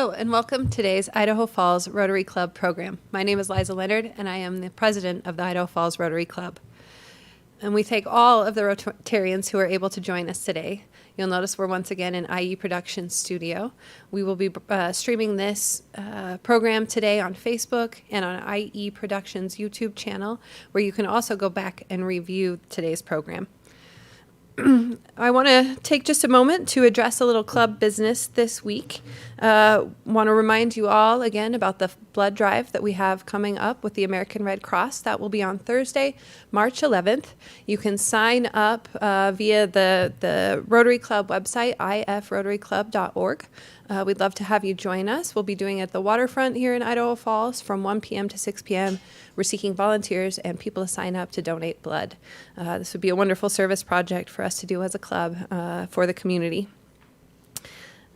Hello, and welcome to today's Idaho Falls Rotary Club program. My name is Liza Leonard, and I am the president of the Idaho Falls Rotary Club. And we thank all of the Rotarians who are able to join us today. You'll notice we're once again in IE Production Studio. We will be streaming this program today on Facebook and on IE Productions YouTube channel, where you can also go back and review today's program. I want to take just a moment to address a little club business this week. Want to remind you all again about the blood drive that we have coming up with the American Red Cross. That will be on Thursday, March 11th. You can sign up via the Rotary Club website, ifrotaryclub.org. We'd love to have you join us. We'll be doing it at the waterfront here in Idaho Falls from 1 p.m. to 6 p.m. We're seeking volunteers and people to sign up to donate blood. This would be a wonderful service project for us to do as a club for the community.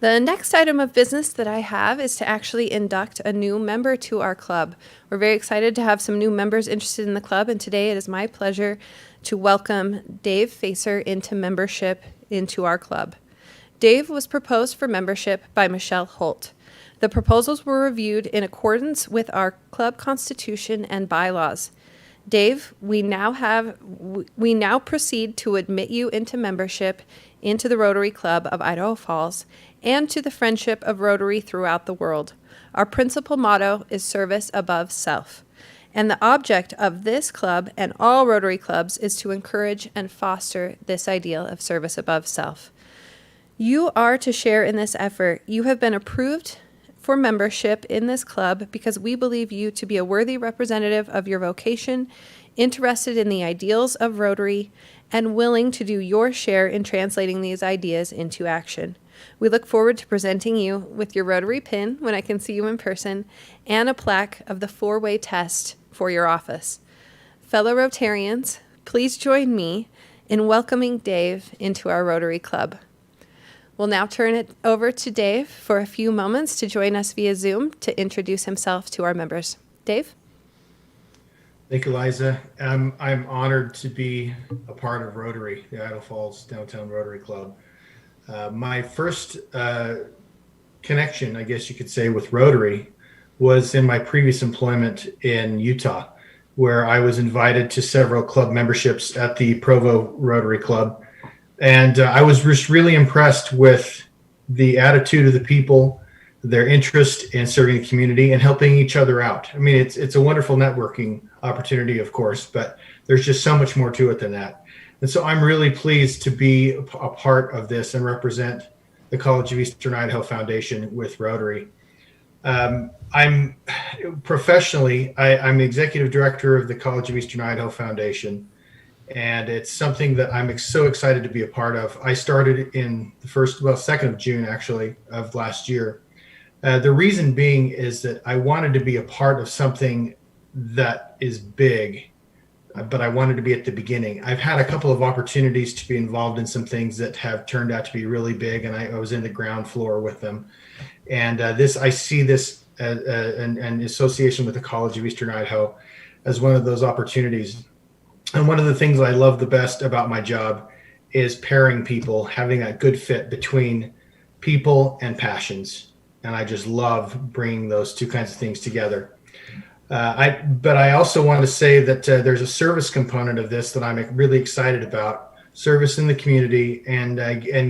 The next item of business that I have is to actually induct a new member to our club. We're very excited to have some new members interested in the club, and today it is my pleasure to welcome Dave Facer into membership into our club. Dave was proposed for membership by Michelle Holt. The proposals were reviewed in accordance with our club constitution and bylaws. Dave, we now proceed to admit you into membership into the Rotary Club of Idaho Falls and to the friendship of Rotary throughout the world. Our principal motto is service above self. And the object of this club and all Rotary clubs is to encourage and foster this ideal of service above self. You are to share in this effort. You have been approved for membership in this club because we believe you to be a worthy representative of your vocation, interested in the ideals of Rotary, and willing to do your share in translating these ideas into action. We look forward to presenting you with your Rotary pin when I can see you in person and a plaque of the 4-way test for your office. Fellow Rotarians, please join me in welcoming Dave into our Rotary Club. We'll now turn it over to Dave for a few moments to join us via Zoom to introduce himself to our members. Dave? Thank you, Liza. I'm honored to be a part of Rotary, the Idaho Falls Downtown Rotary Club. My first connection, I guess you could say, with Rotary was in my previous employment in Utah, where I was invited to several club memberships at the Provo Rotary Club. And I was just really impressed with the attitude of the people, their interest in serving the community and helping each other out. I mean, it's a wonderful networking opportunity, of course, but there's just so much more to it than that. And so I'm really pleased to be a part of this and represent the College of Eastern Idaho Foundation with Rotary. I'm professionally, I'm the executive director of the College of Eastern Idaho Foundation. And it's something that I'm so excited to be a part of. I started in the 2nd of June, actually, of last year. The reason being is that I wanted to be a part of something that is big, but I wanted to be at the beginning. I've had a couple of opportunities to be involved in some things that have turned out to be really big, and I was in the ground floor with them. And I see this an association with the College of Eastern Idaho as one of those opportunities. And one of the things I love the best about my job is pairing people, having a good fit between people and passions. And I just love bringing those two kinds of things together. But I also want to say that there's a service component of this that I'm really excited about, service in the community and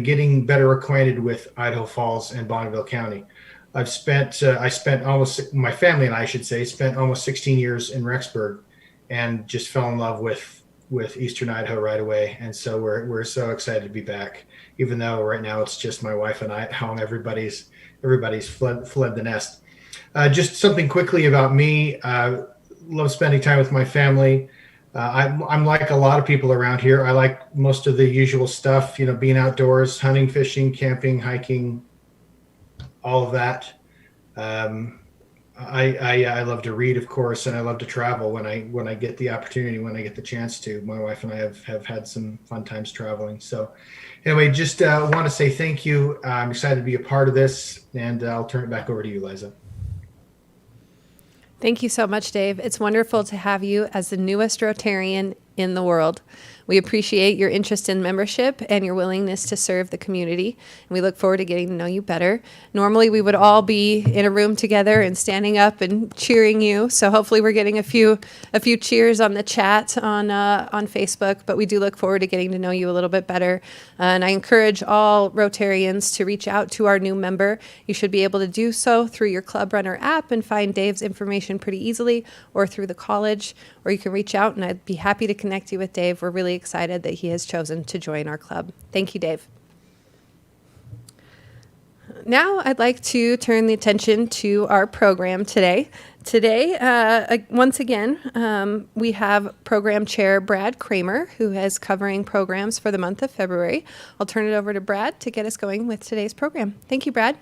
getting better acquainted with Idaho Falls and Bonneville County. I spent almost, my family and I should say, spent almost 16 years in Rexburg, and just fell in love with Eastern Idaho right away. And so we're so excited to be back, even though right now it's just my wife and I at home. Everybody's fled the nest. Just something quickly about me. Love spending time with my family. I'm like a lot of people around here. I like most of the usual stuff, being outdoors, hunting, fishing, camping, hiking, all of that. I love to read, of course, and I love to travel when I get the opportunity, when I get the chance to. My wife and I have had some fun times traveling. So anyway, just want to say thank you. I'm excited to be a part of this, and I'll turn it back over to you, Liza. Thank you so much, Dave. It's wonderful to have you as the newest Rotarian in the world. We appreciate your interest in membership and your willingness to serve the community, and we look forward to getting to know you better. Normally, we would all be in a room together and standing up and cheering you, so hopefully we're getting a few cheers on the chat on Facebook, but we do look forward to getting to know you a little bit better. And I encourage all Rotarians to reach out to our new member. You should be able to do so through your Club Runner app and find Dave's information pretty easily, or through the college, or you can reach out and I'd be happy to connect you with Dave. We're really excited that he has chosen to join our club. Thank you, Dave. Now I'd like to turn the attention to our program today. Today, once again, we have Program Chair Brad Kramer, who is covering programs for the month of February. I'll turn it over to Brad to get us going with today's program. Thank you, Brad.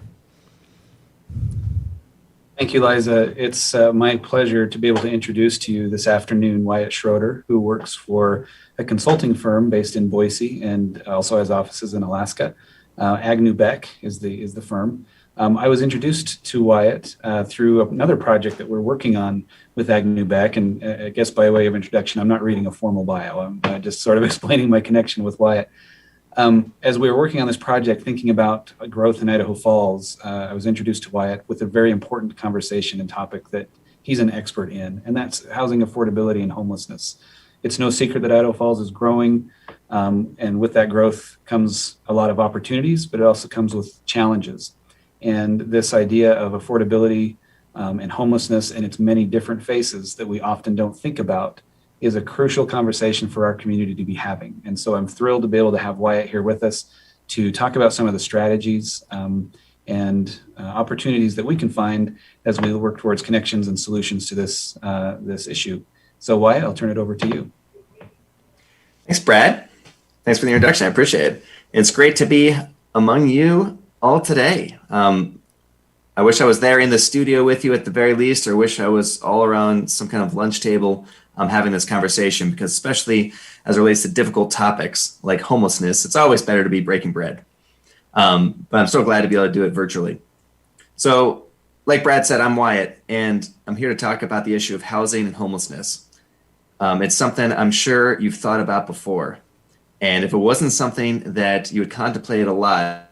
Thank you, Liza. It's my pleasure to be able to introduce to you this afternoon Wyatt Schroeder, who works for a consulting firm based in Boise and also has offices in Alaska. Agnew Beck is the firm. I was introduced to Wyatt through another project that we're working on with Agnew Beck, and I guess by way of introduction, I'm not reading a formal bio. I'm just sort of explaining my connection with Wyatt. As we were working on this project, thinking about growth in Idaho Falls, I was introduced to Wyatt with a very important conversation and topic that he's an expert in, and that's housing affordability and homelessness. It's no secret that Idaho Falls is growing, and with that growth comes a lot of opportunities, but it also comes with challenges. And this idea of affordability and homelessness and its many different faces that we often don't think about is a crucial conversation for our community to be having. And so I'm thrilled to be able to have Wyatt here with us to talk about some of the strategies and opportunities that we can find as we work towards connections and solutions to this issue. So Wyatt, I'll turn it over to you. Thanks, Brad. Thanks for the introduction. I appreciate it. It's great to be among you all today. I wish I was there in the studio with you at the very least, or wish I was all around some kind of lunch table having this conversation, because especially as it relates to difficult topics like homelessness, it's always better to be breaking bread. But I'm so glad to be able to do it virtually. So like Brad said, I'm Wyatt, and I'm here to talk about the issue of housing and homelessness. It's something I'm sure you've thought about before. And if it wasn't something that you had contemplated a lot,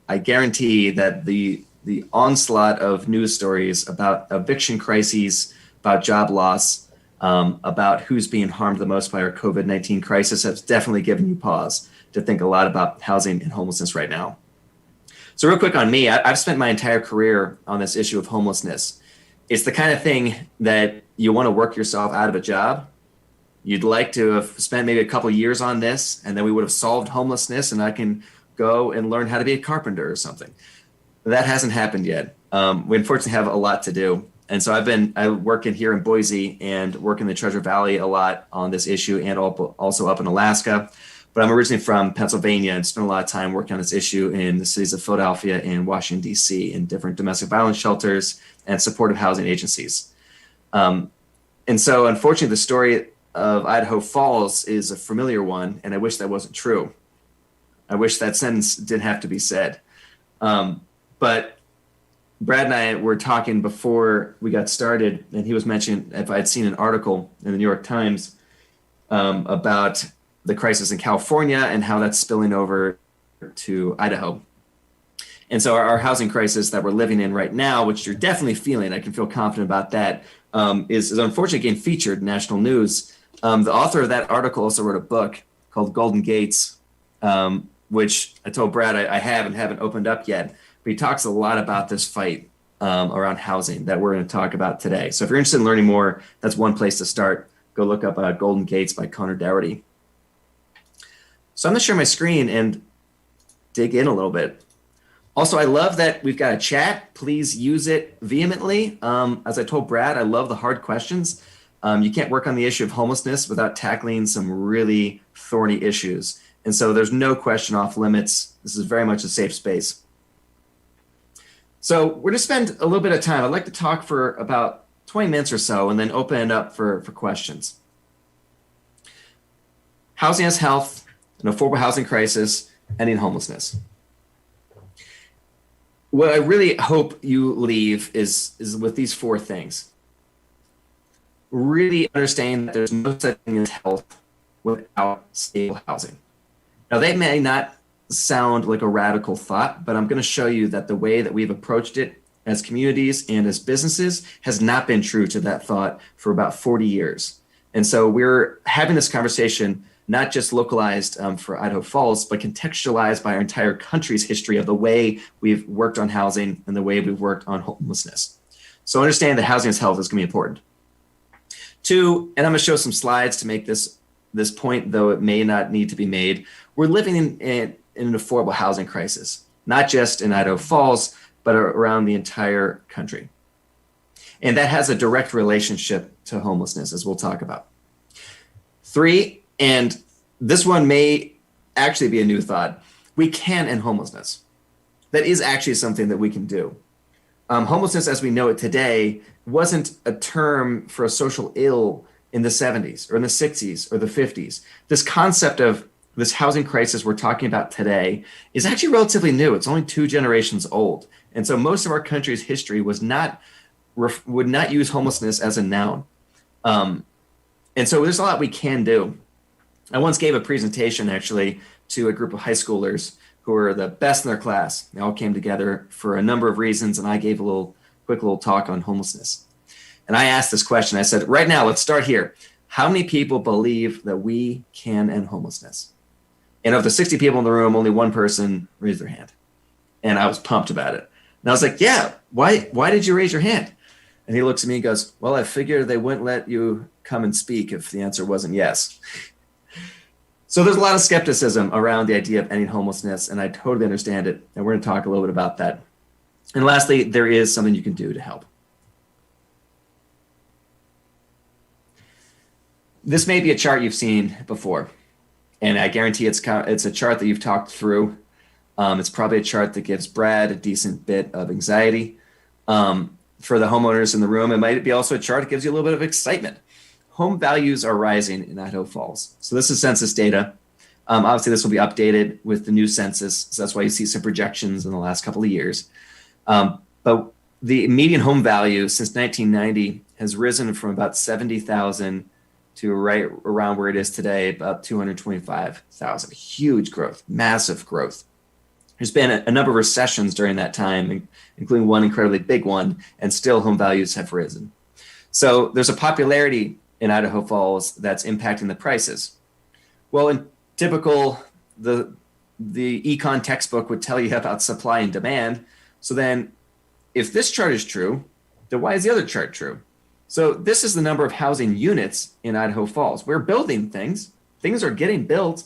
I guarantee that the onslaught of news stories about eviction crises, about job loss, about who's being harmed the most by our COVID-19 crisis has definitely given you pause to think a lot about housing and homelessness right now. So real quick on me, I've spent my entire career on this issue of homelessness. It's the kind of thing that you want to work yourself out of a job. You'd like to have spent maybe a couple of years on this, and then we would have solved homelessness and I can go and learn how to be a carpenter or something. That hasn't happened yet. We unfortunately have a lot to do. And so I work in here in Boise and work in the Treasure Valley a lot on this issue, and also up in Alaska. But I'm originally from Pennsylvania and spent a lot of time working on this issue in the cities of Philadelphia and Washington, D.C., in different domestic violence shelters and supportive housing agencies. And so unfortunately, the story of Idaho Falls is a familiar one, and I wish that wasn't true. I wish that sentence didn't have to be said. But Brad and I were talking before we got started, and he was mentioning if I'd seen an article in the New York Times about the crisis in California and how that's spilling over to Idaho. And so our housing crisis that we're living in right now, which you're definitely feeling, I can feel confident about that, is unfortunately getting featured in national news. The author of that article also wrote a book called Golden Gates, which I told Brad I haven't opened up yet. But he talks a lot about this fight around housing that we're going to talk about today. So if you're interested in learning more, that's one place to start. Go look up Golden Gates by Connor Dougherty. So I'm going to share my screen and dig in a little bit. Also, I love that we've got a chat. Please use it vehemently. As I told Brad, I love the hard questions. You can't work on the issue of homelessness without tackling some really thorny issues. And so there's no question off limits. This is very much a safe space. So we're going to spend a little bit of time. I'd like to talk for about 20 minutes or so and then open it up for questions. Housing as health, an affordable housing crisis, ending homelessness. What I really hope you leave is with these four things. Really understand that there's no such thing as health without stable housing. Now, they may not sound like a radical thought, but I'm going to show you that the way that we've approached it as communities and as businesses has not been true to that thought for about 40 years. And so we're having this conversation not just localized for Idaho Falls, but contextualized by our entire country's history of the way we've worked on housing and the way we've worked on homelessness. So understand that housing as health is going to be important. Two, and I'm going to show some slides to make this point, though it may not need to be made. We're living in an affordable housing crisis, not just in Idaho Falls, but around the entire country. And that has a direct relationship to homelessness, as we'll talk about. Three, and this one may actually be a new thought, we can end homelessness. That is actually something that we can do. Homelessness as we know it today wasn't a term for a social ill in the 70s or in the 60s or the 50s. This concept of this housing crisis we're talking about today is actually relatively new. It's only 2 generations old. And so most of our country's history would not use homelessness as a noun. And so there's a lot we can do. I once gave a presentation actually to a group of high schoolers who were the best in their class. They all came together for a number of reasons, and I gave a quick little talk on homelessness. And I asked this question. I said, right now, let's start here. How many people believe that we can end homelessness? And of the 60 people in the room, only one person raised their hand. And I was pumped about it. And I was like, yeah, why did you raise your hand? And he looks at me and goes, well, I figured they wouldn't let you come and speak if the answer wasn't yes. So there's a lot of skepticism around the idea of ending homelessness, and I totally understand it. And we're going to talk a little bit about that. And lastly, there is something you can do to help. This may be a chart you've seen before, and I guarantee it's a chart that you've talked through. It's probably a chart that gives Brad a decent bit of anxiety. For the homeowners in the room, it might be also a chart that gives you a little bit of excitement. Home values are rising in Idaho Falls. So this is census data. Obviously, this will be updated with the new census. So that's why you see some projections in the last couple of years. But the median home value since 1990 has risen from about 70,000 to right around where it is today, about 225,000. Huge growth, massive growth. There's been a number of recessions during that time, including one incredibly big one, and still home values have risen. So there's a popularity in Idaho Falls that's impacting the prices. Well, in typical, the econ textbook would tell you about supply and demand. So then if this chart is true, then why is the other chart true? So this is the number of housing units in Idaho Falls. We're building things. Things are getting built.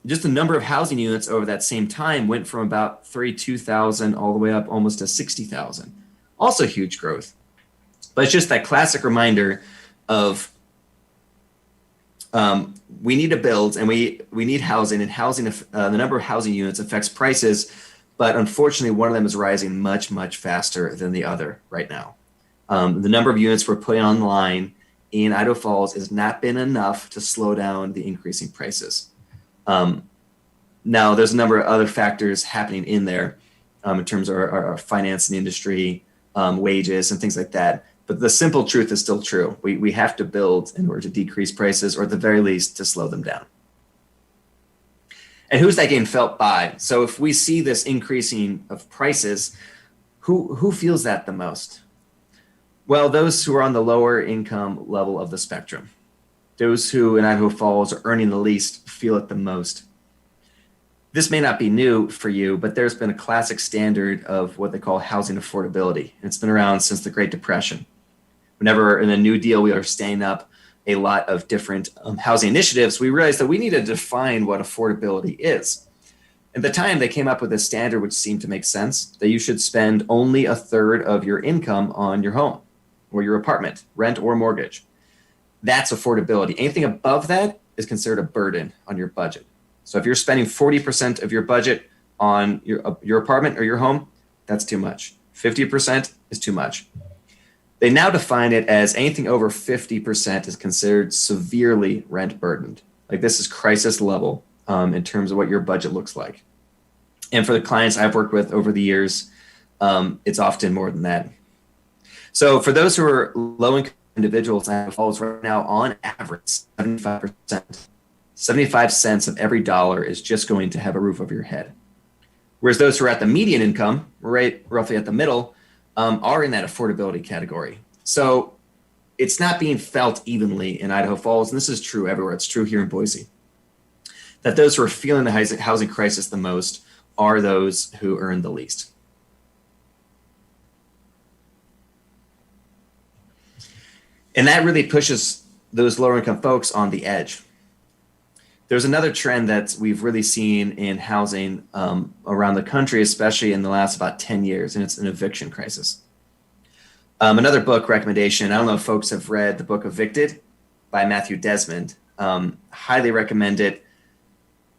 Just the number of housing units over that same time went from about 32,000 all the way up almost to 60,000. Also huge growth. But it's just that classic reminder of we need to build and we need housing, and housing, the number of housing units affects prices. But unfortunately, one of them is rising much, much faster than the other right now. The number of units we're putting online in Idaho Falls has not been enough to slow down the increasing prices. Now, there's a number of other factors happening in there in terms of our finance and industry, wages and things like that. But the simple truth is still true. We have to build in order to decrease prices, or at the very least to slow them down. And who's that getting felt by? So if we see this increasing of prices, who feels that the most? Well, those who are on the lower income level of the spectrum. Those who in Idaho Falls are earning the least feel it the most. This may not be new for you, but there's been a classic standard of what they call housing affordability. And it's been around since the Great Depression. Whenever in the New Deal, we are standing up a lot of different housing initiatives, we realized that we need to define what affordability is. At the time, they came up with a standard which seemed to make sense, that you should spend only a third of your income on your home or your apartment, rent or mortgage. That's affordability. Anything above that is considered a burden on your budget. So if you're spending 40% of your budget on your apartment or your home, that's too much. 50% is too much. They now define it as anything over 50% is considered severely rent burdened. Like this is crisis level in terms of what your budget looks like. And for the clients I've worked with over the years, it's often more than that. So for those who are low income individuals in Idaho Falls right now, on average, 75%. 75 cents of every dollar is just going to have a roof over your head. Whereas those who are at the median income, right roughly at the middle, are in that affordability category. So it's not being felt evenly in Idaho Falls, and this is true everywhere. It's true here in Boise. That those who are feeling the housing crisis the most are those who earn the least. And that really pushes those lower income folks on the edge. There's another trend that we've really seen in housing around the country, especially in the last about 10 years, and it's an eviction crisis. Another book recommendation, I don't know if folks have read the book Evicted by Matthew Desmond. Highly recommend it.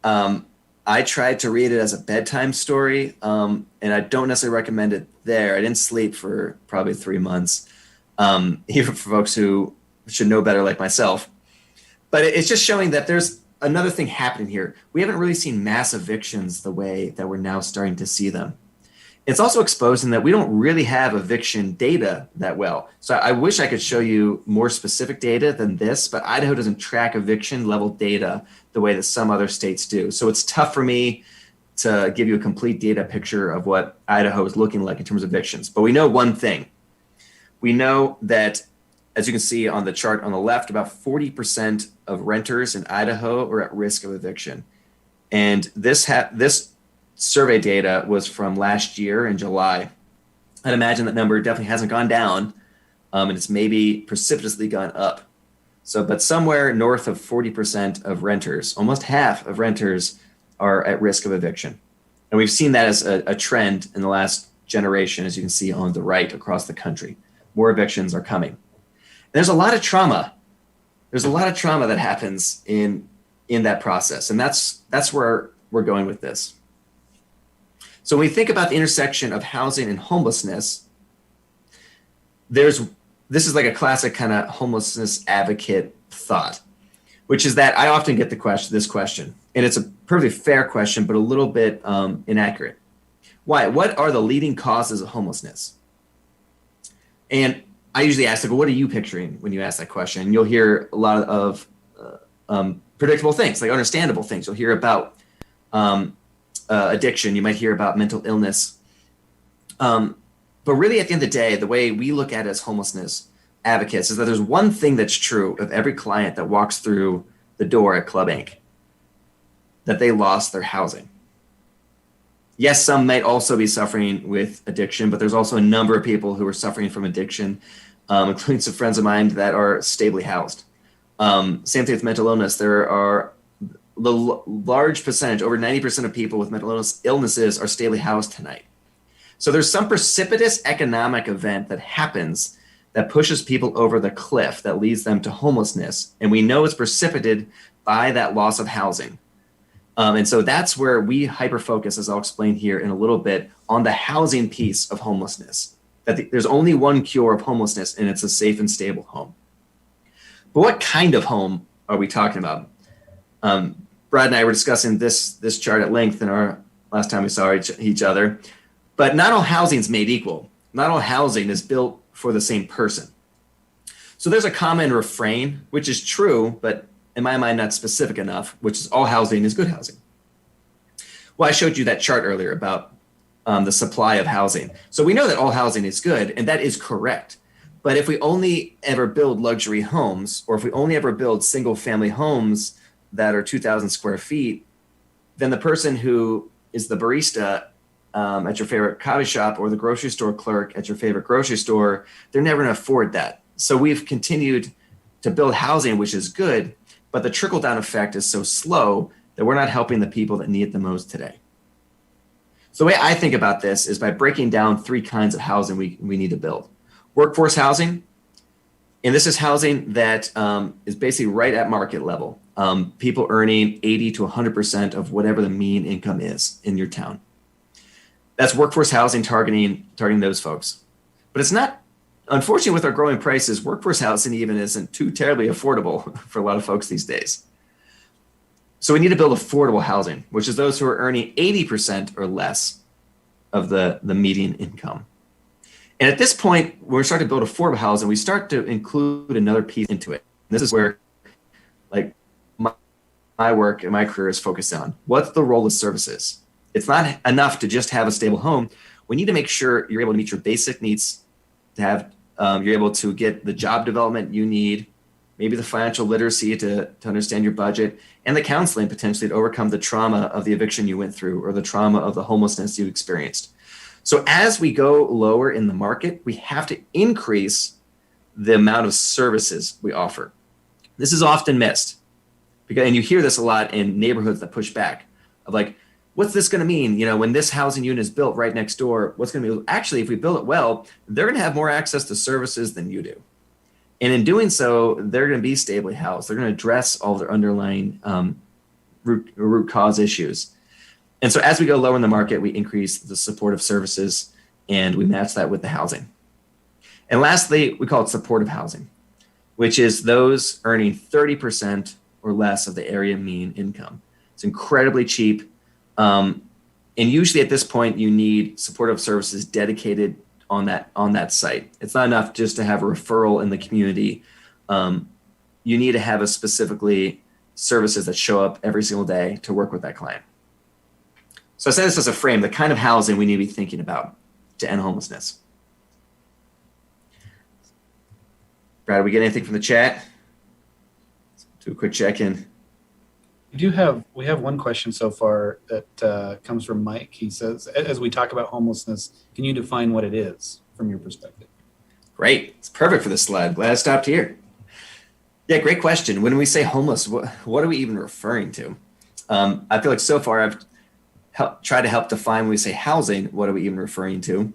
I tried to read it as a bedtime story, and I don't necessarily recommend it there. I didn't sleep for probably 3 months, even for folks who should know better like myself. But it's just showing that there's another thing happening here. We haven't really seen mass evictions the way that we're now starting to see them. It's also exposing that we don't really have eviction data that well. So I wish I could show you more specific data than this, but Idaho doesn't track eviction level data the way that some other states do. So it's tough for me to give you a complete data picture of what Idaho is looking like in terms of evictions. But we know one thing. We know that, as you can see on the chart on the left, about 40% of renters in Idaho are at risk of eviction. And this survey data was from last year in July. I'd imagine that number definitely hasn't gone down, and it's maybe precipitously gone up. So, but somewhere north of 40% of renters, almost half of renters, are at risk of eviction. And we've seen that as a trend in the last generation, as you can see on the right across the country. More evictions are coming. There's a lot of trauma. There's a lot of trauma that happens in that process. And that's where we're going with this. So when we think about the intersection of housing and homelessness, this is like a classic kind of homelessness advocate thought, which is that I often get this question, and it's a perfectly fair question, but a little bit inaccurate. Why? What are the leading causes of homelessness? And I usually ask, like, well, what are you picturing when you ask that question? And you'll hear a lot of predictable things, like understandable things. You'll hear about addiction. You might hear about mental illness. But really, at the end of the day, the way we look at it as homelessness advocates is that there's one thing that's true of every client that walks through the door at Club Inc., that they lost their housing. Yes, some might also be suffering with addiction, but there's also a number of people who are suffering from addiction, including some friends of mine that are stably housed. Same thing with mental illness. There are the large percentage, over 90% of people with mental illnesses are stably housed tonight. So there's some precipitous economic event that happens that pushes people over the cliff that leads them to homelessness. And we know it's precipitated by that loss of housing. And so that's where we hyper-focus, as I'll explain here in a little bit, on the housing piece of homelessness. That there's only one cure of homelessness, and it's a safe and stable home. But what kind of home are we talking about? Brad and I were discussing this chart at length in our last time we saw each other. But not all housing is made equal. Not all housing is built for the same person. So there's a common refrain, which is true, but in my mind, not specific enough, which is all housing is good housing. Well, I showed you that chart earlier about the supply of housing. So we know that all housing is good, and that is correct. But if we only ever build luxury homes, or if we only ever build single family homes that are 2,000 square feet, then the person who is the barista at your favorite coffee shop or the grocery store clerk at your favorite grocery store, they're never going to afford that. So we've continued to build housing, which is good, but the trickle-down effect is so slow that we're not helping the people that need it the most today. So the way I think about this is by breaking down 3 kinds of housing we need to build. Workforce housing, and this is housing that is basically right at market level. People earning 80 to 100% of whatever the mean income is in your town. That's workforce housing targeting those folks. But it's not, unfortunately, with our growing prices, workforce housing even isn't too terribly affordable for a lot of folks these days. So we need to build affordable housing, which is those who are earning 80% or less of the median income. And at this point, when we start to build affordable housing, we start to include another piece into it. And this is where like my work and my career is focused on. What's the role of services? It's not enough to just have a stable home. We need to make sure you're able to meet your basic needs, to have you're able to get the job development you need, maybe the financial literacy to understand your budget, and the counseling potentially to overcome the trauma of the eviction you went through or the trauma of the homelessness you experienced. So as we go lower in the market, we have to increase the amount of services we offer. This is often missed, because, and you hear this a lot in neighborhoods that push back of like, what's this going to mean? You know, when this housing unit is built right next door, what's going to be? Actually, if we build it well, they're going to have more access to services than you do. And in doing so, they're going to be stably housed. They're going to address all their underlying root cause issues. And so as we go lower in the market, we increase the supportive services and we match that with the housing. And lastly, we call it supportive housing, which is those earning 30% or less of the area mean income. It's incredibly cheap. And usually at this point, you need supportive services dedicated on that site. It's not enough just to have a referral in the community. You need to have a specifically services that show up every single day to work with that client. So I say this as a frame, the kind of housing we need to be thinking about to end homelessness. Brad, we get anything from the chat? Let's do a quick check-in. We have one question so far that comes from Mike. He says, as we talk about homelessness, can you define what it is from your perspective? Great. It's perfect for this slide. Glad I stopped here. Yeah, great question. When we say homeless, what are we even referring to? I feel like so far I've tried to help define when we say housing, what are we even referring to?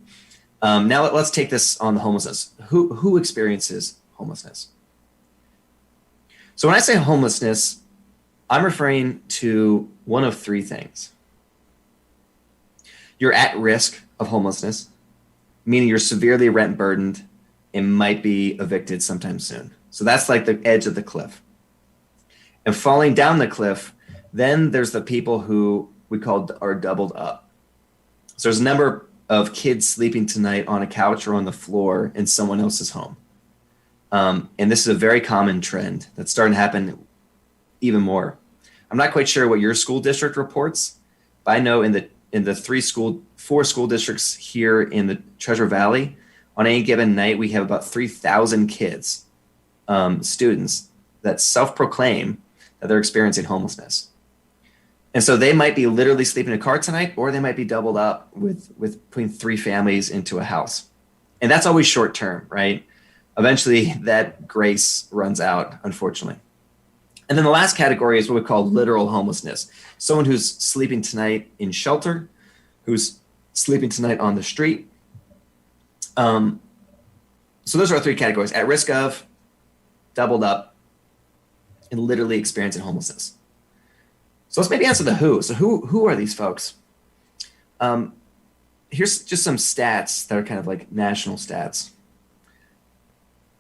Now let's take this on the homelessness. Who experiences homelessness? So when I say homelessness, I'm referring to one of three things. You're at risk of homelessness, meaning you're severely rent burdened and might be evicted sometime soon. So that's like the edge of the cliff. And falling down the cliff, then there's the people who we call are doubled up. So there's a number of kids sleeping tonight on a couch or on the floor in someone else's home. And this is a very common trend that's starting to happen even more. I'm not quite sure what your school district reports, but I know in the 4 school districts here in the Treasure Valley, on any given night, we have about 3,000 kids, students that self-proclaim that they're experiencing homelessness. And so they might be literally sleeping in a car tonight, or they might be doubled up with putting 3 families into a house. And that's always short term, right? Eventually that grace runs out, unfortunately. And then the last category is what we call literal homelessness. Someone who's sleeping tonight in shelter, who's sleeping tonight on the street. So those are our 3 categories: at risk of, doubled up, and literally experiencing homelessness. So let's maybe answer the who. So who are these folks? Here's just some stats that are kind of like national stats.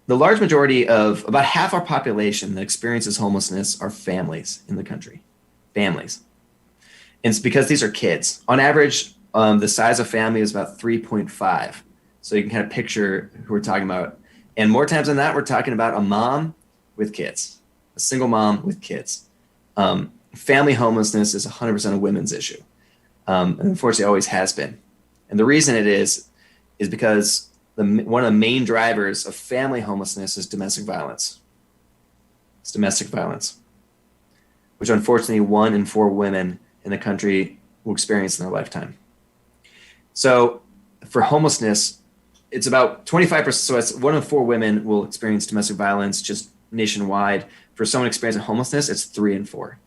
The large majority of about half our population that experiences homelessness are families in the country. Families. And it's because these are kids. On average, the size of family is about 3.5. So you can kind of picture who we're talking about. And more times than that, we're talking about a mom with kids, a single mom with kids. Family homelessness is 100% a women's issue. And unfortunately always has been. And the reason it is because one of the main drivers of family homelessness is domestic violence. It's domestic violence, which unfortunately 1 in 4 women in the country will experience in their lifetime. So for homelessness, it's about 25%. So it's 1 in 4 women will experience domestic violence just nationwide. For someone experiencing homelessness, it's 3 in 4.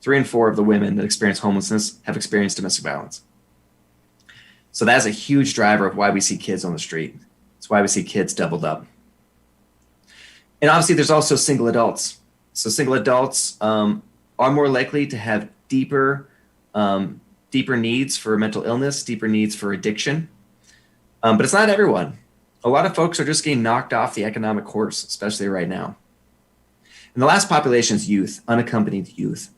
3 in 4 of the women that experience homelessness have experienced domestic violence. So that's a huge driver of why we see kids on the street. It's why we see kids doubled up. And obviously there's also single adults. So single adults are more likely to have deeper needs for mental illness, deeper needs for addiction. But it's not everyone. A lot of folks are just getting knocked off the economic horse, especially right now. And the last population is youth, unaccompanied youth.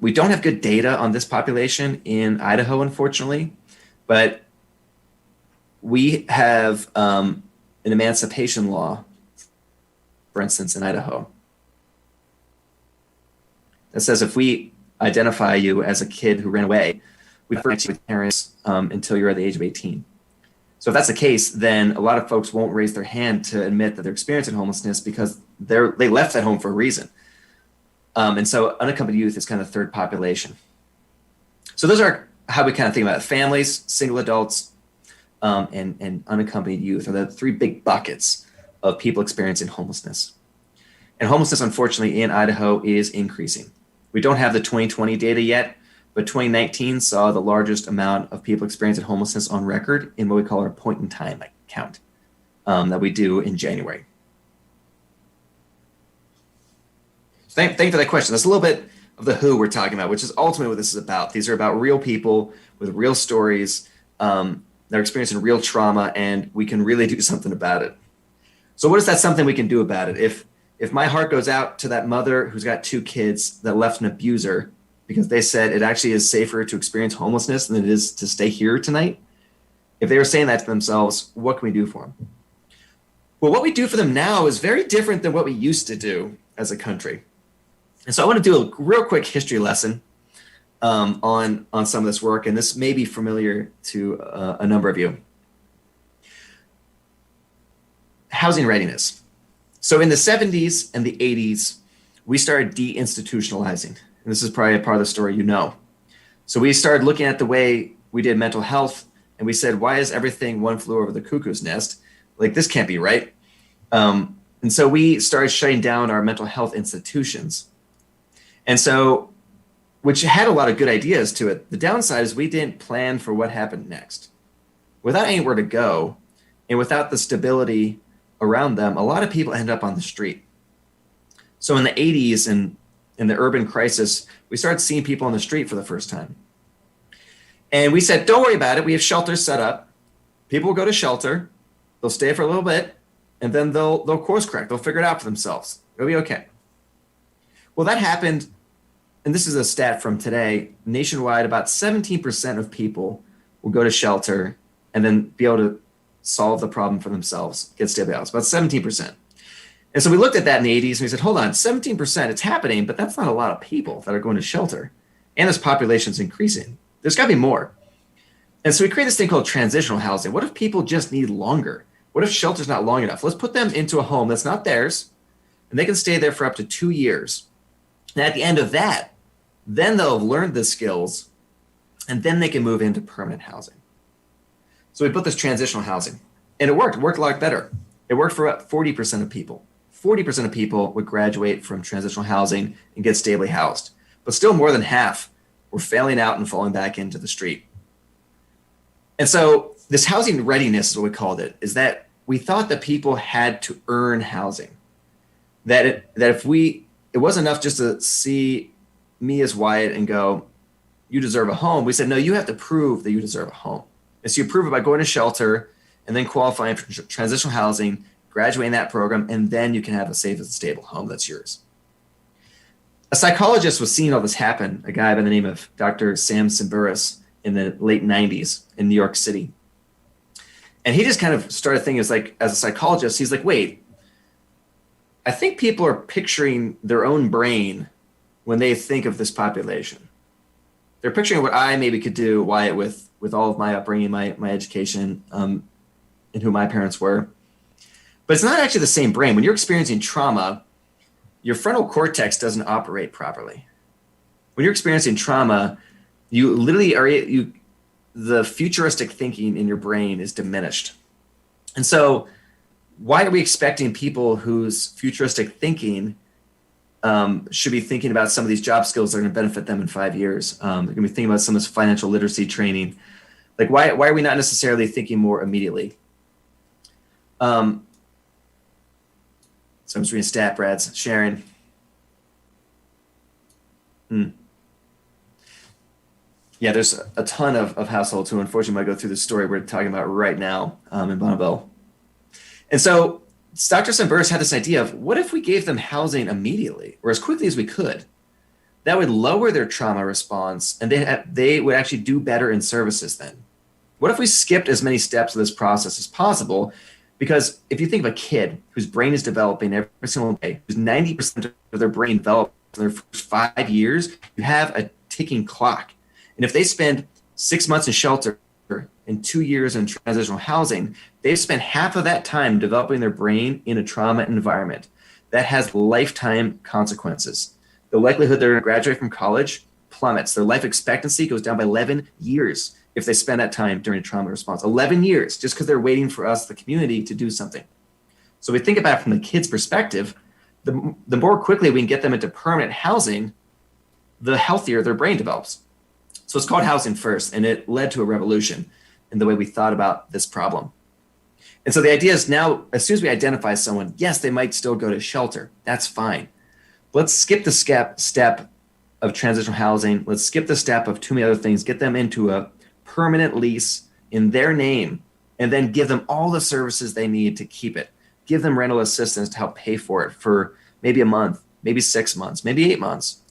We don't have good data on this population in Idaho, unfortunately, but we have an emancipation law, for instance, in Idaho, that says if we identify you as a kid who ran away, we protect you with parents until you're at the age of 18. So if that's the case, then a lot of folks won't raise their hand to admit that they're experiencing homelessness because they left that home for a reason. And so unaccompanied youth is kind of the third population. So those are how we kind of think about it. Families, single adults, and unaccompanied youth are the three big buckets of people experiencing homelessness. And homelessness, unfortunately, in Idaho is increasing. We don't have the 2020 data yet, but 2019 saw the largest amount of people experiencing homelessness on record in what we call our point-in-time count that we do in January. Thank you for that question. That's a little bit of the who we're talking about, which is ultimately what this is about. These are about real people with real stories that are experiencing real trauma, and we can really do something about it. So what is that something we can do about it? If my heart goes out to that mother who's got 2 kids that left an abuser because they said it actually is safer to experience homelessness than it is to stay here tonight, if they were saying that to themselves, what can we do for them? Well, what we do for them now is very different than what we used to do as a country. And so I want to do a real quick history lesson on some of this work, and this may be familiar to a number of you. Housing readiness. So in the 70s and the 80s, we started deinstitutionalizing. And this is probably a part of the story you know. So we started looking at the way we did mental health, and we said, why is everything one flew over the cuckoo's nest? Like, this can't be right. And so we started shutting down our mental health institutions. And so, which had a lot of good ideas to it. The downside is we didn't plan for what happened next. Without anywhere to go, and without the stability around them, a lot of people end up on the street. So in the 80s and in the urban crisis, we started seeing people on the street for the first time. And we said, don't worry about it. We have shelters set up. People will go to shelter. They'll stay for a little bit, and then they'll course correct. They'll figure it out for themselves. It'll be okay. Well, that happened, and this is a stat from today. Nationwide, about 17% of people will go to shelter and then be able to solve the problem for themselves, get stable housing. About 17%. And so we looked at that in the 80s and we said, hold on, 17%, it's happening, but that's not a lot of people that are going to shelter. And this population is increasing. There's got to be more. And so we created this thing called transitional housing. What if people just need longer? What if shelter's not long enough? Let's put them into a home that's not theirs, and they can stay there for up to 2 years. And at the end of that, then they'll have learned the skills, and then they can move into permanent housing. So we put this transitional housing, and it worked a lot better. It worked for about 40% of people. 40% of people would graduate from transitional housing and get stably housed, but still more than half were failing out and falling back into the street. And so this housing readiness is what we called it, is that we thought that people had to earn housing. That it wasn't enough just to see me as Wyatt and go, you deserve a home. We said, no, you have to prove that you deserve a home. And so you prove it by going to shelter and then qualifying for transitional housing, graduating that program, and then you can have a safe and stable home that's yours. A psychologist was seeing all this happen, a guy by the name of Dr. Sam Simburis in the late 90s in New York City. And he just kind of started thinking, as a psychologist, he's like, wait, I think people are picturing their own brain when they think of this population. They're picturing what I maybe could do, Wyatt, with all of my upbringing, my education, and who my parents were. But it's not actually the same brain. When you're experiencing trauma, your frontal cortex doesn't operate properly. When you're experiencing trauma, you literally the futuristic thinking in your brain is diminished. And so why are we expecting people whose futuristic thinking should be thinking about some of these job skills that are going to benefit them in 5 years? They're going to be thinking about some of this financial literacy training. Like, why are we not necessarily thinking more immediately? So I'm just reading stat, Brad's sharing. Yeah, there's a ton of households who unfortunately might go through the story we're talking about right now in Bonneville. And so Dr. Simburis had this idea of, what if we gave them housing immediately or as quickly as we could? That would lower their trauma response, and they would actually do better in services then. What if we skipped as many steps of this process as possible? Because if you think of a kid whose brain is developing every single day, whose 90% of their brain develops in their first 5 years, you have a ticking clock. And if they spend 6 months in shelter and 2 years in transitional housing, they've spent half of that time developing their brain in a trauma environment. That has lifetime consequences. The likelihood they're going to graduate from college plummets. Their life expectancy goes down by 11 years if they spend that time during a trauma response. 11 years, just because they're waiting for us, the community, to do something. So we think about it from the kid's perspective, the more quickly we can get them into permanent housing, the healthier their brain develops. So it's called Housing First, and it led to a revolution in the way we thought about this problem. And so the idea is now, as soon as we identify someone, yes, they might still go to shelter. That's fine. Let's skip the step of transitional housing. Let's skip the step of too many other things. Get them into a permanent lease in their name, and then give them all the services they need to keep it. Give them rental assistance to help pay for it for maybe a month, maybe 6 months, maybe 8 months.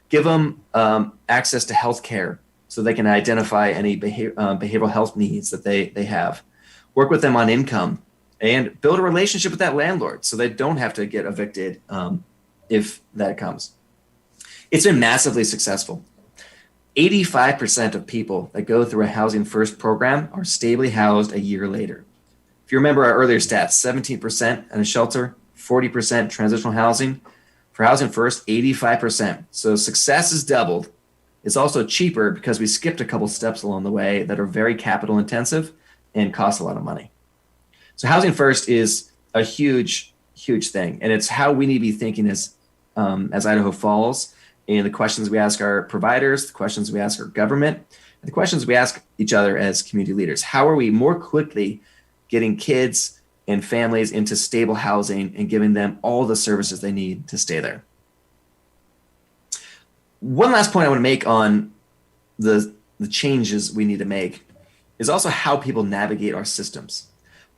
Give them access to health care so they can identify any behavioral health needs that they have. Work with them on income and build a relationship with that landlord so they don't have to get evicted if that comes. It's been massively successful. 85% of people that go through a Housing First program are stably housed a year later. If you remember our earlier stats, 17% in a shelter, 40% transitional housing. For Housing First, 85%. So success is doubled. It's also cheaper because we skipped a couple steps along the way that are very capital intensive and cost a lot of money. So Housing First is a huge, huge thing. And it's how we need to be thinking as Idaho Falls, and the questions we ask our providers, the questions we ask our government, and the questions we ask each other as community leaders. How are we more quickly getting kids and families into stable housing and giving them all the services they need to stay there? One last point I want to make on the changes we need to make is also how people navigate our systems.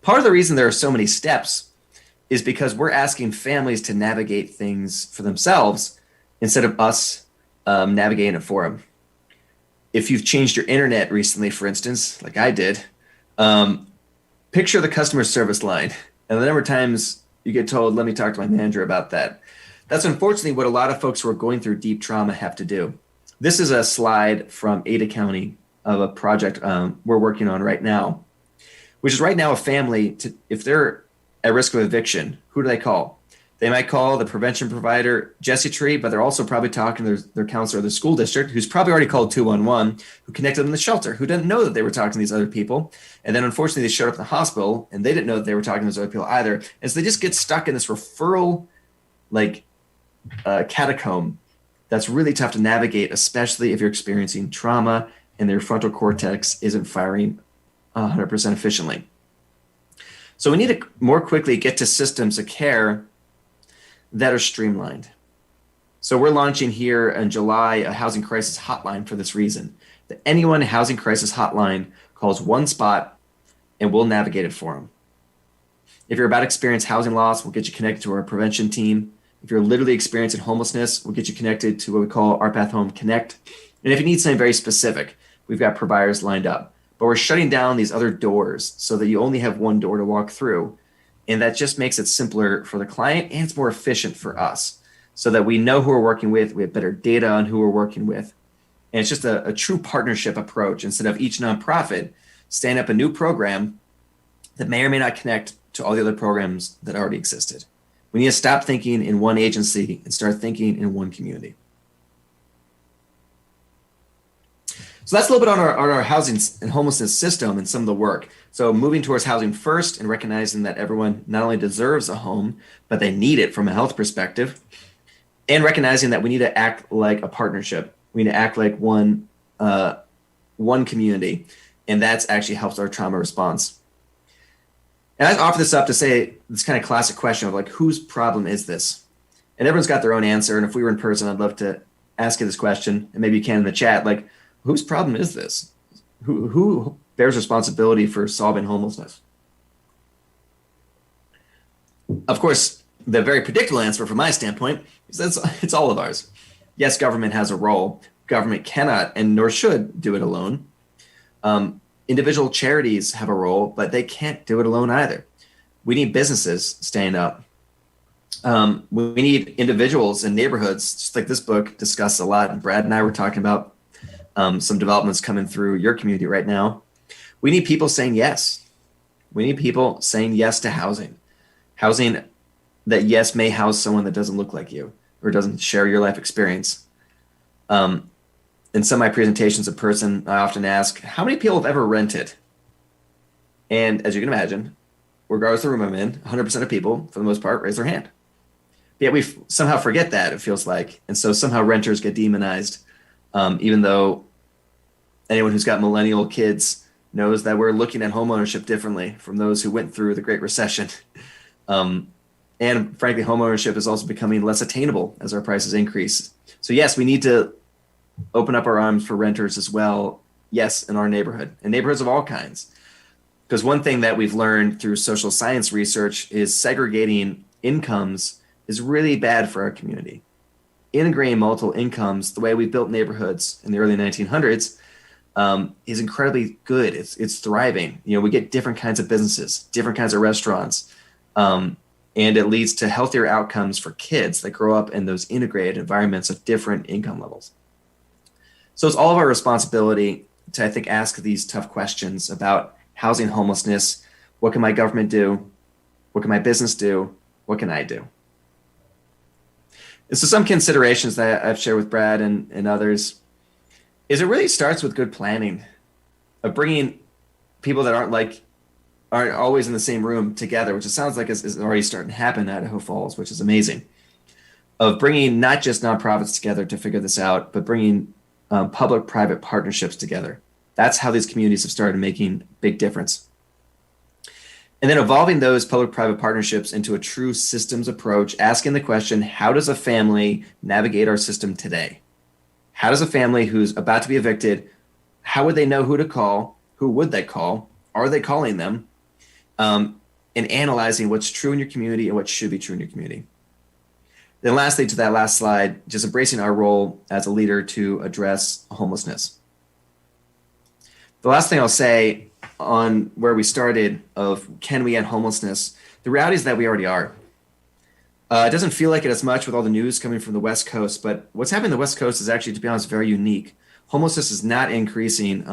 Part of the reason there are so many steps is because we're asking families to navigate things for themselves instead of us navigating it for them. If you've changed your internet recently, for instance, like I did, picture the customer service line and the number of times you get told, let me talk to my manager about that. That's unfortunately what a lot of folks who are going through deep trauma have to do. This is a slide from Ada County of a project we're working on right now, which is right now a family, if they're at risk of eviction, who do they call? They might call the prevention provider, Jesse Tree, but they're also probably talking to their counselor of the school district, who's probably already called 211, who connected them to the shelter, who didn't know that they were talking to these other people. And then unfortunately, they showed up in the hospital and they didn't know that they were talking to those other people either. And so they just get stuck in this referral, catacomb that's really tough to navigate, especially if you're experiencing trauma and their frontal cortex isn't firing 100% efficiently. So we need to more quickly get to systems of care that are streamlined. So we're launching here in July a housing crisis hotline for this reason. The Anyone Housing Crisis Hotline calls one spot and we'll navigate it for them. If you're about to experience housing loss, we'll get you connected to our prevention team. If you're literally experiencing homelessness, we'll get you connected to what we call Our Path Home Connect. And if you need something very specific, we've got providers lined up. But we're shutting down these other doors so that you only have one door to walk through. And that just makes it simpler for the client and it's more efficient for us so that we know who we're working with. We have better data on who we're working with. And it's just a true partnership approach instead of each nonprofit standing up a new program that may or may not connect to all the other programs that already existed. We need to stop thinking in one agency and start thinking in one community. So that's a little bit on our housing and homelessness system and some of the work. So moving towards Housing First and recognizing that everyone not only deserves a home, but they need it from a health perspective, and recognizing that we need to act like a partnership. We need to act like one community, and that's actually helps our trauma response. And I offer this up to say this kind of classic question of whose problem is this? And everyone's got their own answer. And if we were in person, I'd love to ask you this question, and maybe you can in the chat, whose problem is this? Who bears responsibility for solving homelessness? Of course, the very predictable answer from my standpoint is that it's all of ours. Yes, government has a role. Government cannot and nor should do it alone. Individual charities have a role, but they can't do it alone either. We need businesses staying up. We need individuals in neighborhoods, just like this book discussed a lot. And Brad and I were talking about some developments coming through your community right now. We need people saying yes. We need people saying yes to housing. Housing that, yes, may house someone that doesn't look like you or doesn't share your life experience. In some of my presentations in person, I often ask, how many people have ever rented? And as you can imagine, regardless of the room I'm in, 100% of people, for the most part, raise their hand. But yet we somehow forget that, it feels like. And so somehow renters get demonized, even though anyone who's got millennial kids knows that we're looking at homeownership differently from those who went through the Great Recession. And frankly, homeownership is also becoming less attainable as our prices increase. So yes, we need to open up our arms for renters as well. Yes, in our neighborhood, and neighborhoods of all kinds. Because one thing that we've learned through social science research is segregating incomes is really bad for our community. Integrating multiple incomes, the way we built neighborhoods in the early 1900s, is incredibly good. It's thriving. You know, we get different kinds of businesses, different kinds of restaurants, and it leads to healthier outcomes for kids that grow up in those integrated environments of different income levels. So it's all of our responsibility to, I think, ask these tough questions about housing homelessness. What can my government do? What can my business do? What can I do? And so some considerations that I've shared with Brad and others is it really starts with good planning of bringing people that aren't always in the same room together, which it sounds like is already starting to happen at Idaho Falls, which is amazing. Of bringing not just nonprofits together to figure this out, but bringing public-private partnerships together. That's how these communities have started making a big difference. And then evolving those public-private partnerships into a true systems approach, asking the question, how does a family navigate our system today? How does a family who's about to be evicted, how would they know who to call? Who would they call? Are they calling them? And analyzing what's true in your community and what should be true in your community. Then lastly, to that last slide, just embracing our role as a leader to address homelessness. The last thing I'll say on where we started of can we end homelessness, the reality is that we already are. It doesn't feel like it as much with all the news coming from the West Coast, but what's happening on the West Coast is actually, to be honest, very unique. Homelessness is not increasing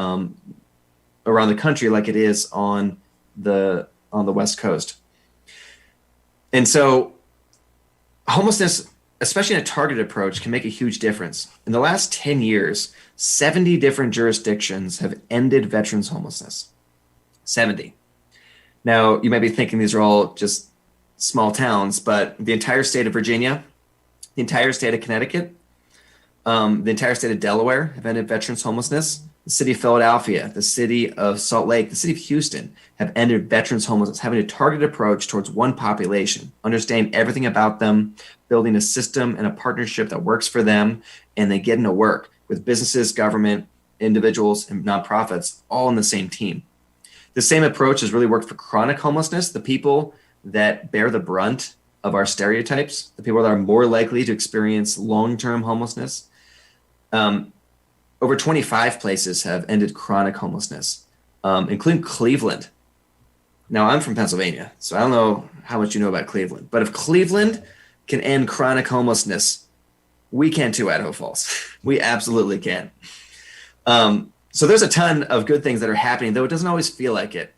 around the country like it is on the West Coast. And so homelessness, especially in a targeted approach, can make a huge difference. In the last 10 years, 70 different jurisdictions have ended veterans homelessness. 70. Now, you might be thinking these are all just small towns, but the entire state of Virginia, the entire state of Connecticut, the entire state of Delaware have ended veterans homelessness. The city of Philadelphia, the city of Salt Lake, the city of Houston have ended veterans homelessness, having a targeted approach towards one population, understanding everything about them, building a system and a partnership that works for them, and they get into work with businesses, government, individuals, and nonprofits all on the same team. The same approach has really worked for chronic homelessness, the people that bear the brunt of our stereotypes, the people that are more likely to experience long-term homelessness. Over 25 places have ended chronic homelessness, including Cleveland. Now, I'm from Pennsylvania, so I don't know how much you know about Cleveland, but if Cleveland can end chronic homelessness, we can too, Idaho Falls. We absolutely can. So there's a ton of good things that are happening, though it doesn't always feel like it.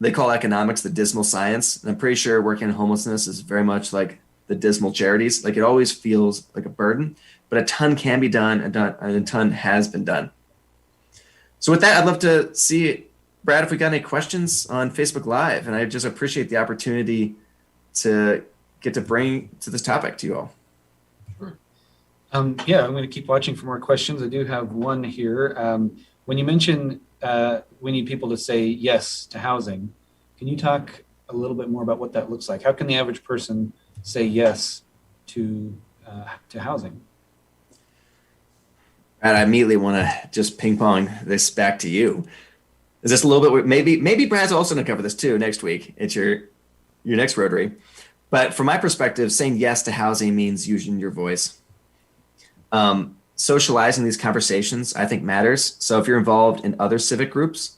They call economics the dismal science, and I'm pretty sure working in homelessness is very much like the dismal charities. Like it always feels like a burden, but a ton can be done, and a ton has been done. So with that, I'd love to see, Brad, if we got any questions on Facebook Live, and I just appreciate the opportunity to get to bring to this topic to you all. Sure. Yeah, I'm going to keep watching for more questions. I do have one here. When you mention we need people to say yes to housing, can you talk a little bit more about what that looks like? How can the average person say yes to housing? Brad, I immediately want to just ping pong this back to you. Is this a little bit, maybe Brad's also going to cover this too next week. It's your next Rotary. But from my perspective, saying yes to housing means using your voice. socializing these conversations, I think, matters. So if you're involved in other civic groups,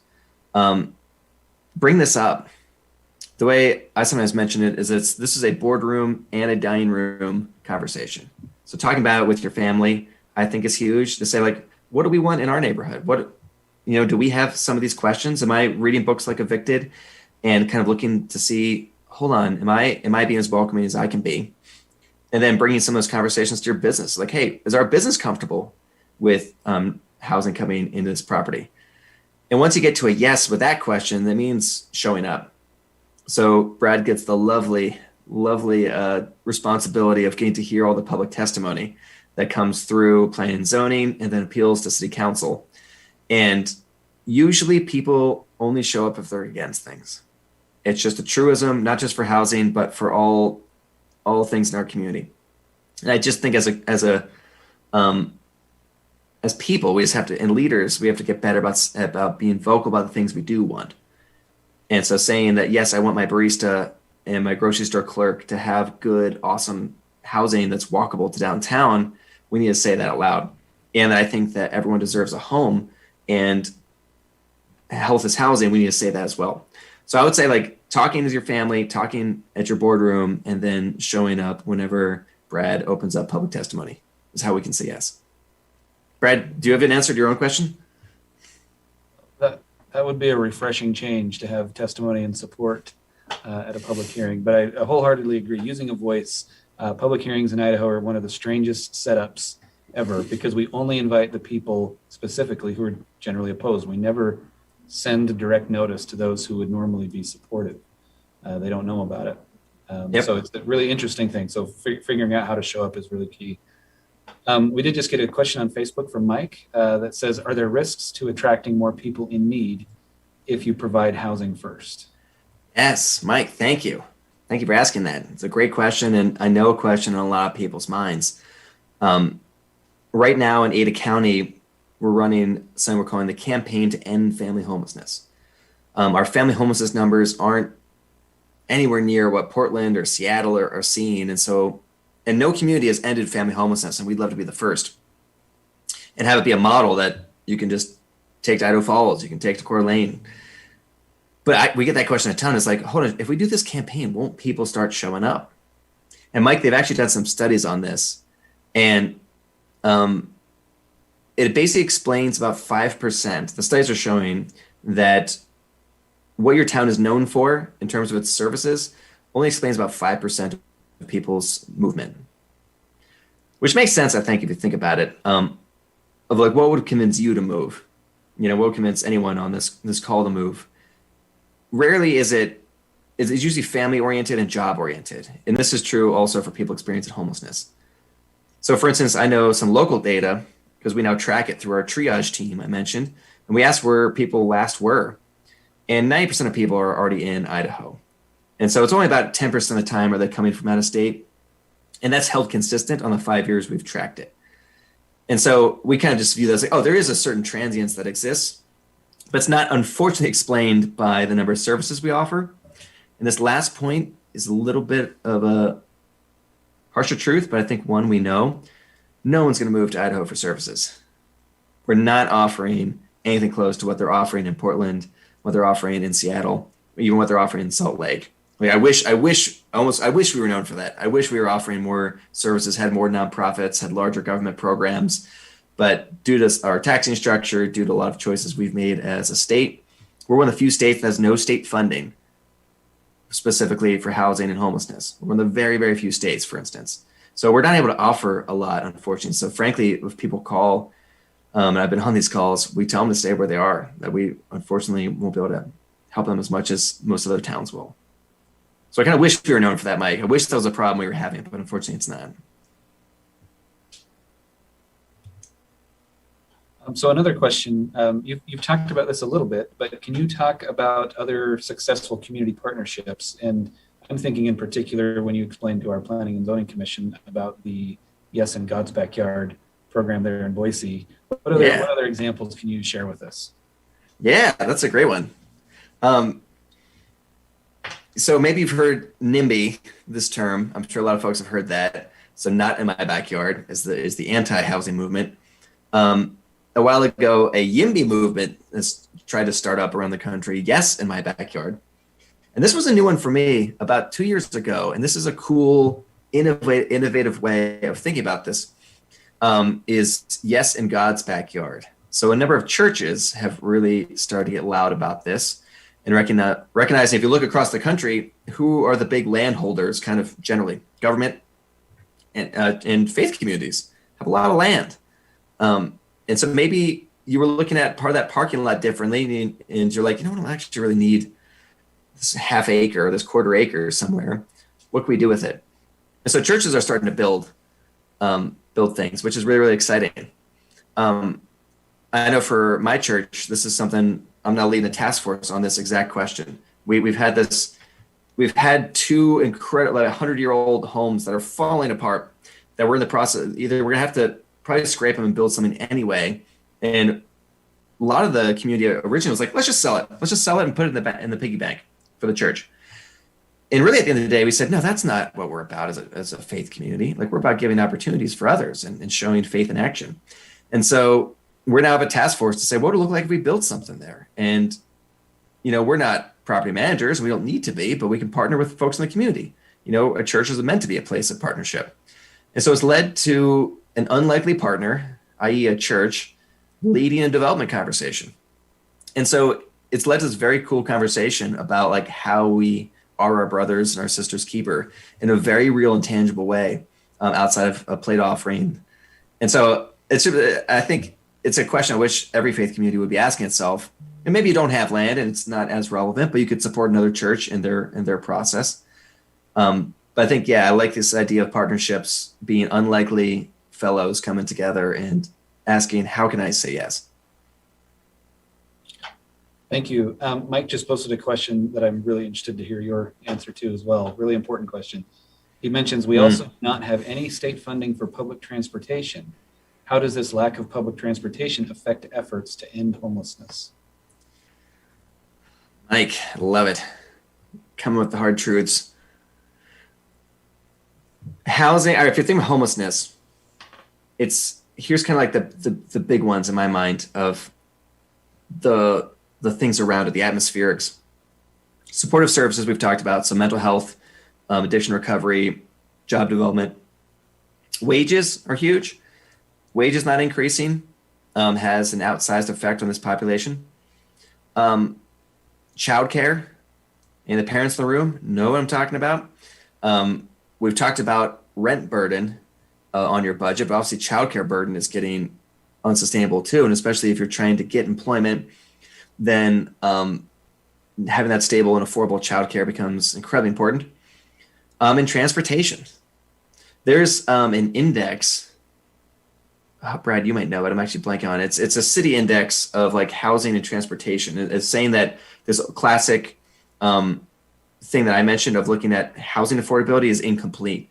bring this up. The way I sometimes mention it is this is a boardroom and a dining room conversation. So talking about it with your family, I think, is huge. To say, like, what do we want in our neighborhood? What, do we have some of these questions? Am I reading books like Evicted and kind of looking to see, hold on, am I being as welcoming as I can be? And then bringing some of those conversations to your business. Like, hey, is our business comfortable with housing coming into this property? And once you get to a yes with that question, that means showing up. So Brad gets the lovely responsibility of getting to hear all the public testimony that comes through planning and zoning and then appeals to city council. And usually people only show up if they're against things. It's just a truism, not just for housing, but for all things in our community. And I just think as people, we just have to, and leaders, we have to get better about being vocal about the things we do want. And so saying that, yes, I want my barista and my grocery store clerk to have good, awesome housing that's walkable to downtown, we need to say that out loud. And I think that everyone deserves a home, and health is housing. We need to say that as well. So I would say, like, talking with your family, talking at your boardroom, and then showing up whenever Brad opens up public testimony is how we can say yes. Brad, do you have an answer to your own question? That would be a refreshing change to have testimony and support at a public hearing. But I wholeheartedly agree. Using a voice, public hearings in Idaho are one of the strangest setups ever, because we only invite the people specifically who are generally opposed. We never send a direct notice to those who would normally be supportive. They don't know about it. Yep. So it's a really interesting thing. So figuring out how to show up is really key. We did just get a question on Facebook from Mike that says, are there risks to attracting more people in need if you provide housing first? Yes, Mike, thank you. Thank you for asking that. It's a great question, and I know a question in a lot of people's minds. Right now in Ada County, we're running something we're calling the Campaign to End Family Homelessness. Our family homelessness numbers aren't anywhere near what Portland or Seattle are seeing. And no community has ended family homelessness, and we'd love to be the first and have it be a model that you can just take to Idaho Falls, you can take to Coeur d'Alene. But we get that question a ton. It's like, hold on, if we do this campaign, won't people start showing up? And Mike, they've actually done some studies on this, and it basically explains about 5%. The studies are showing that what your town is known for in terms of its services only explains about 5% of people's movement, which makes sense, I think, if you think about it. Of like, what would convince you to move? What would convince anyone on this call to move? Rarely is it's usually family oriented and job oriented, and this is true also for people experiencing homelessness. So, for instance, I know some local data because we now track it through our triage team I mentioned, and we asked where people last were, and 90% of people are already in Idaho. And so it's only about 10% of the time are they coming from out of state. And that's held consistent on the 5 years we've tracked it. And so we kind of just view that as like, oh, there is a certain transience that exists, but it's not unfortunately explained by the number of services we offer. And this last point is a little bit of a harsher truth, but I think one we know. No one's going to move to Idaho for services. We're not offering anything close to what they're offering in Portland, what they're offering in Seattle, even what they're offering in Salt Lake. Like, I wish we were known for that. I wish we were offering more services, had more nonprofits, had larger government programs. But due to our taxing structure, due to a lot of choices we've made as a state, we're one of the few states that has no state funding specifically for housing and homelessness. We're one of the very, very few states, for instance. So we're not able to offer a lot, unfortunately. So frankly, if people call, and I've been on these calls, we tell them to stay where they are, that we unfortunately won't be able to help them as much as most other towns will. So I kind of wish we were known for that, Mike. I wish that was a problem we were having, but unfortunately it's not. So another question, you've talked about this a little bit, but can you talk about other successful community partnerships? And I'm thinking in particular when you explained to our Planning and Zoning Commission about the Yes in God's Backyard program there in Boise. What other examples can you share with us? Yeah, that's a great one. So maybe you've heard NIMBY, this term. I'm sure a lot of folks have heard that. So not in my backyard is the anti-housing movement. A while ago, a YIMBY movement has tried to start up around the country. Yes, in my backyard. And this was a new one for me about 2 years ago. And this is a cool, innovative way of thinking about this, is yes in God's backyard. So a number of churches have really started to get loud about this and recognizing, if you look across the country, who are the big landholders, kind of generally government and faith communities have a lot of land. And so maybe you were looking at part of that parking lot differently, and you're like, you know what, I actually really need this half acre or this quarter acre somewhere. What can we do with it? And so churches are starting to build things, which is really, really exciting. I know for my church, this is something I'm now leading a task force on this exact question. We've had two incredible 100-year-old homes that are falling apart that we're in the process. Either we're gonna have to probably scrape them and build something anyway. And a lot of the community originally was like, let's just sell it. Let's just sell it and put it in the piggy bank for the church. And really at the end of the day, we said, no, that's not what we're about as a faith community. Like, we're about giving opportunities for others and showing faith in action. And so we're now have a task force to say, what would it look like if we built something there? And, we're not property managers. We don't need to be, but we can partner with folks in the community. A church is meant to be a place of partnership. And so it's led to an unlikely partner, i.e. a church, leading a development conversation. And so it's led to this very cool conversation about like how we are our brothers and our sisters' keeper in a very real and tangible way, outside of a plate offering. And so I think it's a question I wish every faith community would be asking itself. And maybe you don't have land and it's not as relevant, but you could support another church in their process. But I think, I like this idea of partnerships being unlikely fellows coming together and asking, how can I say yes? Thank you. Mike just posted a question that I'm really interested to hear your answer to as well. Really important question. He mentions we also do not have any state funding for public transportation. How does this lack of public transportation affect efforts to end homelessness? Mike, love it. Coming with the hard truths. Housing, or if you're thinking of homelessness, here's kind of like the big ones in my mind of the things around it, the atmospherics. Supportive services we've talked about, so mental health, addiction recovery, job development. Wages are huge. Wages not increasing has an outsized effect on this population. Childcare, and the parents in the room know what I'm talking about. We've talked about rent burden on your budget, but obviously childcare burden is getting unsustainable too. And especially if you're trying to get employment, then having that stable and affordable childcare becomes incredibly important. And transportation. There's an index. Brad, you might know it. I'm actually blanking on it. It's a city index of like housing and transportation. It's saying that this classic thing that I mentioned of looking at housing affordability is incomplete.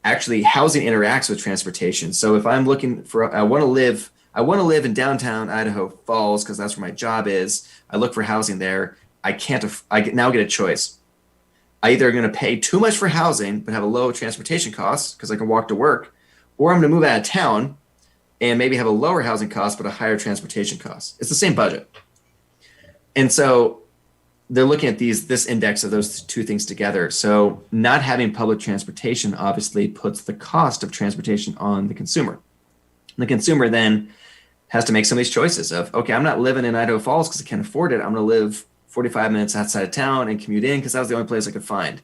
Actually, housing interacts with transportation. So if I'm looking for, I want to live in downtown Idaho Falls because that's where my job is. I look for housing there. I now get a choice. I either going to pay too much for housing but have a low transportation cost because I can walk to work, or I'm going to move out of town and maybe have a lower housing cost but a higher transportation cost. It's the same budget. And so they're looking at this index of those two things together. So not having public transportation obviously puts the cost of transportation on the consumer. And the consumer then has to make some of these choices of, okay, I'm not living in Idaho Falls because I can't afford it. I'm going to live 45 minutes outside of town and commute in because that was the only place I could find.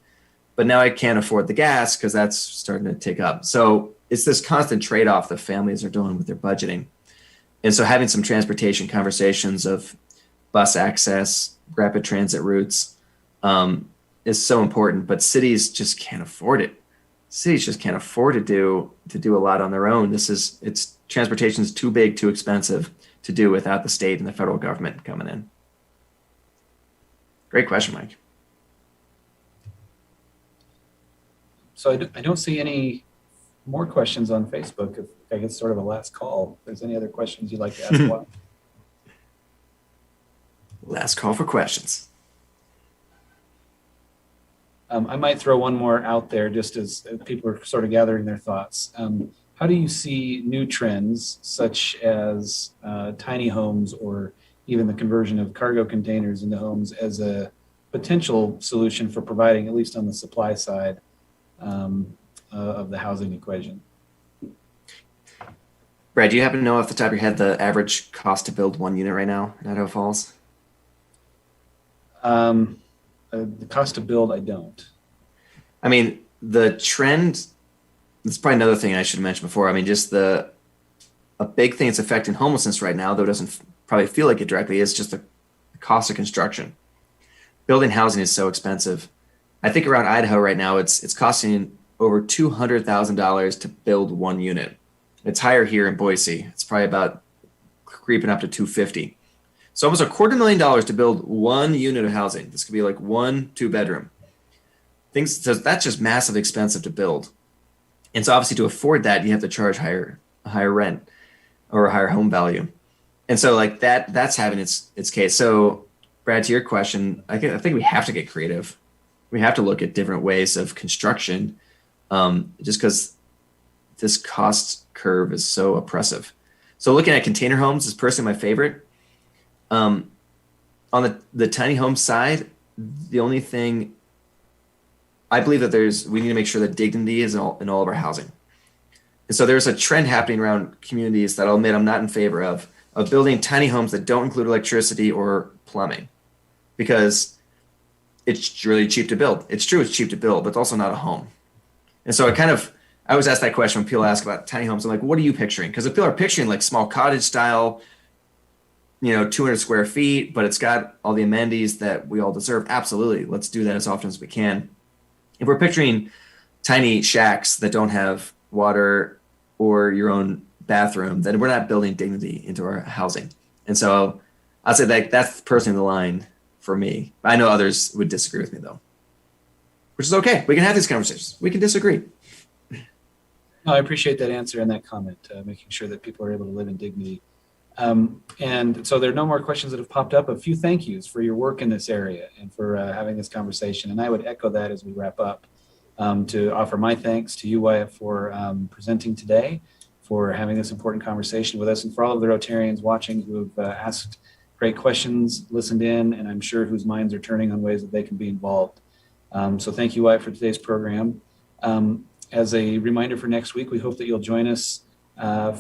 But now I can't afford the gas because that's starting to take up. So it's this constant trade-off that families are doing with their budgeting. And so having some transportation conversations of bus access, rapid transit routes is so important, but cities just can't afford it. Cities just can't afford to do a lot on their own. Transportation is too big, too expensive to do without the state and the federal government coming in. Great question, Mike. So I don't see any more questions on Facebook. If I get sort of a last call, if there's any other questions you'd like to ask. Well. Last call for questions. I might throw one more out there just as people are sort of gathering their thoughts. how do you see new trends such as tiny homes or even the conversion of cargo containers into homes as a potential solution for providing, at least on the supply side, of the housing equation? Brad, do you happen to know off the top of your head the average cost to build one unit right now in Idaho Falls? The cost to build, I don't. I mean, the trend, that's probably another thing I should mention before. I mean, just a big thing that's affecting homelessness right now, though it doesn't probably feel like it directly, is just the cost of construction. Building housing is so expensive. I think around Idaho right now, it's costing over $200,000 to build one unit. It's higher here in Boise. It's probably about creeping up to $250,000. So almost $250,000 to build one unit of housing. This could be like 1 2-bedroom. So that's just massively expensive to build. And so obviously to afford that, you have to charge a higher rent or a higher home value. And so like that's having its case. So Brad, to your question, I think we have to get creative. We have to look at different ways of construction, just because this cost curve is so oppressive. So looking at container homes is personally my favorite. On the tiny home side, the only thing I believe that we need to make sure that dignity is in all of our housing. And so there's a trend happening around communities that I'll admit I'm not in favor of building tiny homes that don't include electricity or plumbing, because it's really cheap to build. It's true, it's cheap to build, but it's also not a home. And so I always ask that question when people ask about tiny homes. I'm like, what are you picturing? Because if people are picturing like small cottage style, 200 square feet, but it's got all the amenities that we all deserve, absolutely, let's do that as often as we can. If we're picturing tiny shacks that don't have water or your own bathroom, then we're not building dignity into our housing. And so I'd say that's personally the line for me. I know others would disagree with me though, which is okay. We can have these conversations. We can disagree. No, I appreciate that answer and that comment, making sure that people are able to live in dignity. And so there are no more questions that have popped up. A few thank yous for your work in this area and for having this conversation. And I would echo that as we wrap up, to offer my thanks to you, Wyatt, for presenting today, for having this important conversation with us, and for all of the Rotarians watching who have asked great questions, listened in, and I'm sure whose minds are turning on ways that they can be involved. So thank you, Wyatt, for today's program. As a reminder for next week, we hope that you'll join us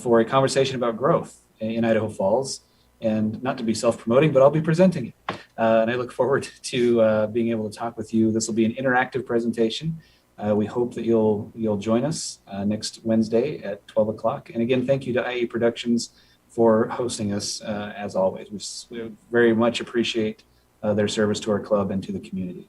for a conversation about growth in Idaho Falls, and not to be self-promoting, but I'll be presenting it. And I look forward to being able to talk with you. This will be an interactive presentation. We hope that you'll join us next Wednesday at 12 o'clock. And again, thank you to IE Productions for hosting us as always. We very much appreciate their service to our club and to the community.